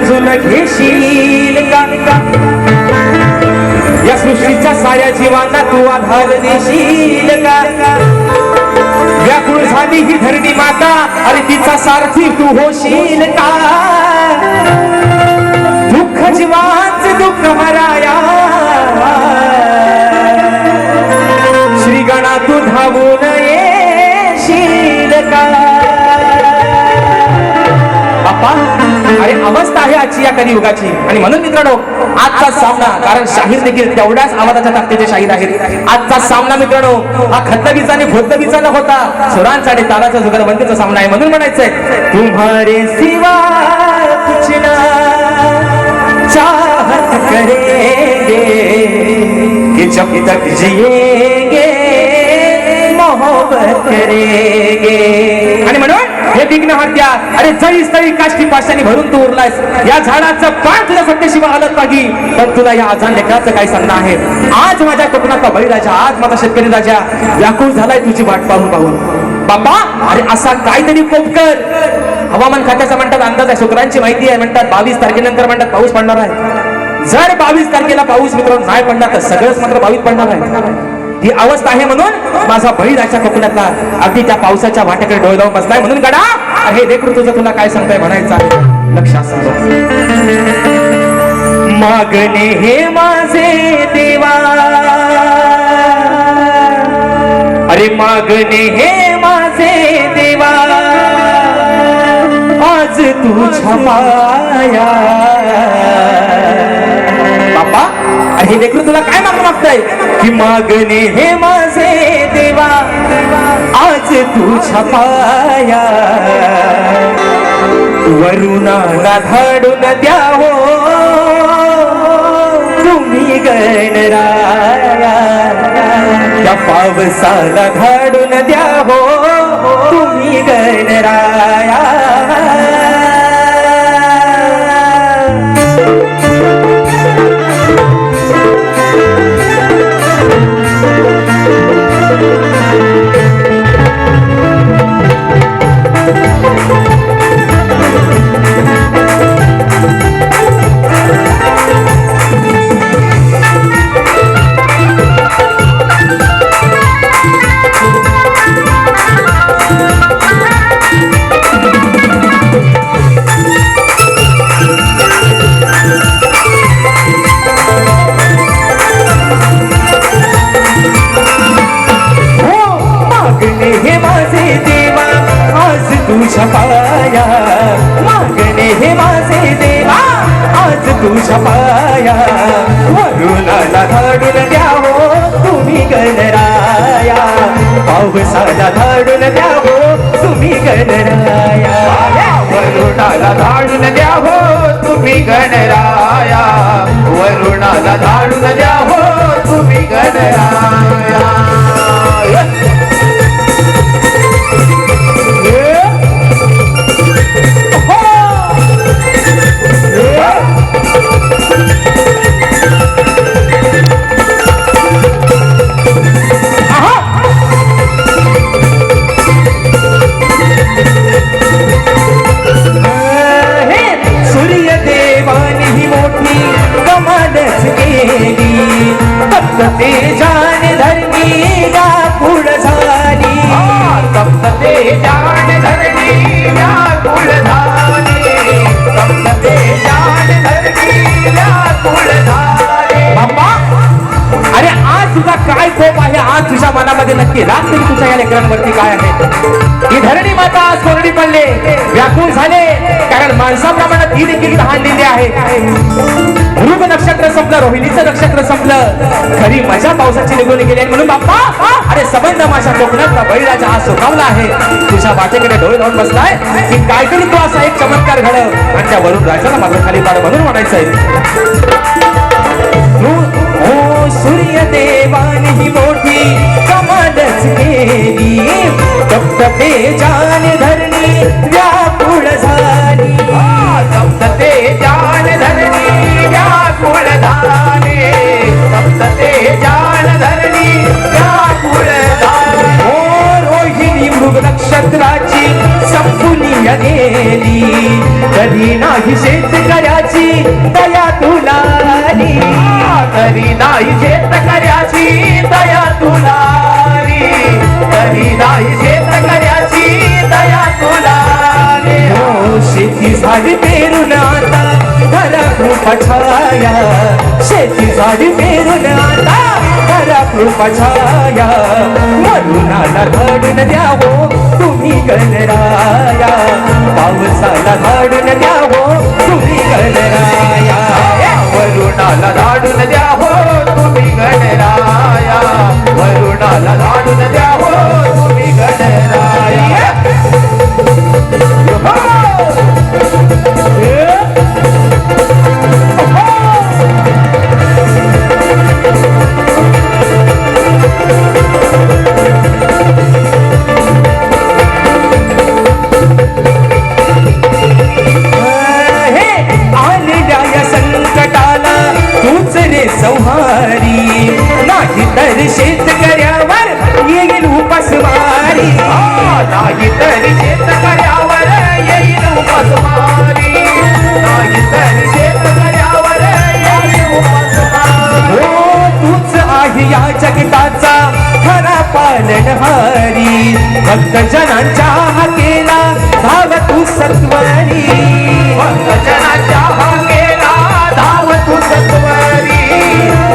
समजून घेशील का? या सृष्टीच्या साऱ्या जीवांना तू आधार देशील का? व्याकुळ झाली ही धरणी माता, अरे तिचा सारथी तू होशील का? दुःख जीवांचे दुःख हराया, श्रीगणा तू धावून येशील का? बाप्पा, अरे अवस्था आहे आजची या कलियुगाची. आणि म्हणून मित्रांनो, आजचा सामना, कारण शाहीर देखील तेवढ्याच आवाजाच्या ताकदीचे शाहीर आहेत. आजचा सामना मित्रांनो हा खतबीचा आणि भोतबीचा न होता सुरांचा आणि तालाचा जुगलबंदीचा सामना आहे. म्हणून म्हणायचंय, तुम्हारे सिवा कुछ ना चाहत करेंगे कि जब तक जिएंगे मोहब्बत करेंगे. आणि म्हणून हे विघ्नहर्त्या, अरे जळी स्थळी काष्टी पाशाने भरून तू उरलायस. या झाडाचं पान तुझ्या सत्तेशिवाय हलत नाही, पण तुला या आजान लेकराचं काय सांगणं आहे? आज माझ्या कोकणातला बळीराजा, आज माझा शेतकरी राजा व्याकुळ झालाय तुझी वाट पाहून पाहून. बाबा, अरे असा काहीतरी कोप कर. हवामान खात्याचा म्हणतात अंदाज आहे, शुक्रांची माहिती आहे, म्हणतात 22 तारखेनंतर म्हणतात पाऊस पडणार आहे. जर 22 तारखेला पाऊस मित्रांनो नाही पडला तर सगळंच मात्र 22 पडणार आहे. ही अवस्था आहे. म्हणून माझा बळीराजा कोकणातला अगदी त्या पावसाच्या वाटेकडे डोळे लावून बसलाय. म्हणून गडा, हे देखील तुझं तुला काय सांगताय म्हणायचं आहे, लक्षात सांग. मागणे हे माझे देवा, अरे मागणे हे माझे देवा, आज तुझ्या माया. बाप्पा, हे देखील तुला काय मागताय की मागणे हे माझे देवा, आज तुझ्या पाया. वरुणाला धाडून द्यावो तुम्ही गणराया, त्या पावसाला धाडून द्यावो तुम्ही गणराया. तुझ्या पाया, मागणे हे माझे देवा, आज तुझ्या पाया. वरुणाला धाडून द्यावो तुम्ही गणराया, पावसाला धाडून द्यावो तुम्ही गणराया. वरुणाला धाडून द्यावो तुम्ही गणराया, वरुणाला धाडून द्यावो तुम्ही गणराया. तेजान धरणी व्याकुळ झाली, तप्त तेजान धरणी व्याकुळ झाली, तप्त तेजान धरणी व्याकुळ झाली. बाप्पा, अरे आज तुझा काय कोप आहे? आज तुझ्या मनामध्ये नक्की राग तरी तुझ्या या लेकरांवरती काय आहे? ही धरणी माता आज कोरडी पडले, व्याकुळ झाले, कारण माणसाप्रमाणे ती देखील तहानलेली आहे. मृग नक्षत्र संपलं, रोहिणीचं नक्षत्र संपलं, खरी मजा पावसाची निघून गेली. म्हणून बाप्पा, अरे संबंध माझ्या कोकणातला बळीराजा आज सुखावला आहे. तुझ्या वाटेकडे डोळे लावून बसलाय की काहीतरी तू असा एक चमत्कार घडव आणि त्या वरून राजाला मात्र खाली पाड. म्हणून म्हणायचंय, सूर्य देवानी ही मोठी कमालच केली, तप्त तेजान धरणी व्याकुळ झाली, तप्त तेजान धरणी व्याकुळ झाली, तप्त तेजान धरणी व्याकुळ झाली. रोहिणी मृग नक्षत्राची संपुली गेली, कधी नाही शेतकऱ्या दया तुला रे. तरी नाही शेतकऱ्याची दया तुला रे. तरी नाही शेतकऱ्याची दया तुला रे. हो शेती झाडी पेरून आता घरा कृपा छाया. शेती झाडी पेरून आता घरा कृपा छाया. वरुणाला धाडून द्यावो तुम्ही गणराया. पावसाला धाडून द्यावो तुम्ही गणराया. वरुणाला धाडून द्या हो तुम्ही गणराया. वरुणाला धाडून द्या हो तुम्ही गणराया. हे आलेल्या या संकटाला तूच रे संहारी. नाही तर शेतकऱ्यावर येईल उपासमारी. नाही तरी शेतकऱ्यावर येईल उपासमारी. नाही तरी शेतकऱ्यावर येईल उपासमारी. हो तूच आहे या जगताचा खरा पालनहारी. भक्त जनांच्या हाकेला धाव तू सत्वरी. भक्तजनाच्या हाकेला धाव तू सत्वरी.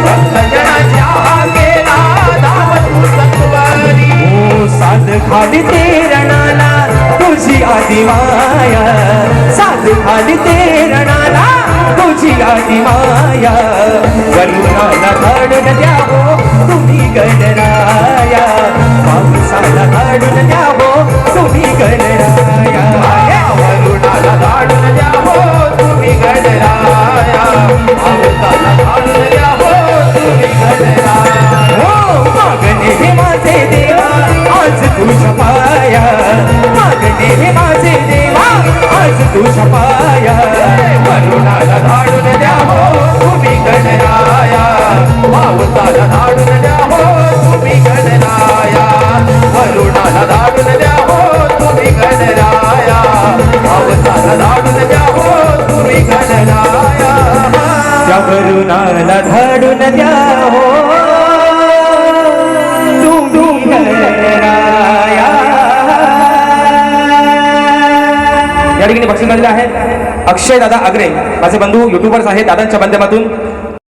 भक्तजनाच्या हाकेला धाव तू सत्वरी. हो साध खाली ते रणाला तुझी आधी माया. साध खाली ते रणाला तुझी आधी माया. वरुणाला धाडून द्यावो तुम्ही गणराया. पावसाला धाडून द्यावो तुम्ही गणराया. वरुणाला धाडून द्या हो तुम्ही गणराया. पावसाला धाडून द्या हो तुम्ही गणराया. हो मागणे हे माझे देवा आज तुझ्या पाया. मागणे हे माझे देवा आज तुझ्या पाया. वरुणाला धाडून द्या हो तुम्ही गणराया. पावसाला धाडून द्या हो तुम्ही गणराया. वरुणाला धाडून द्या हो तुम्ही गणराया. पावसाला धाडून द्या हो तुम्ही गणराया. त्या वरुणाला धाडून द्या हो तुम्ही गणराया. या ठिकाणी बक्षीस मिळालेलं आहे अक्षय दादा आगरे माझे बंधू युट्यूबर्स आहेत. दादांच्या माध्यमातून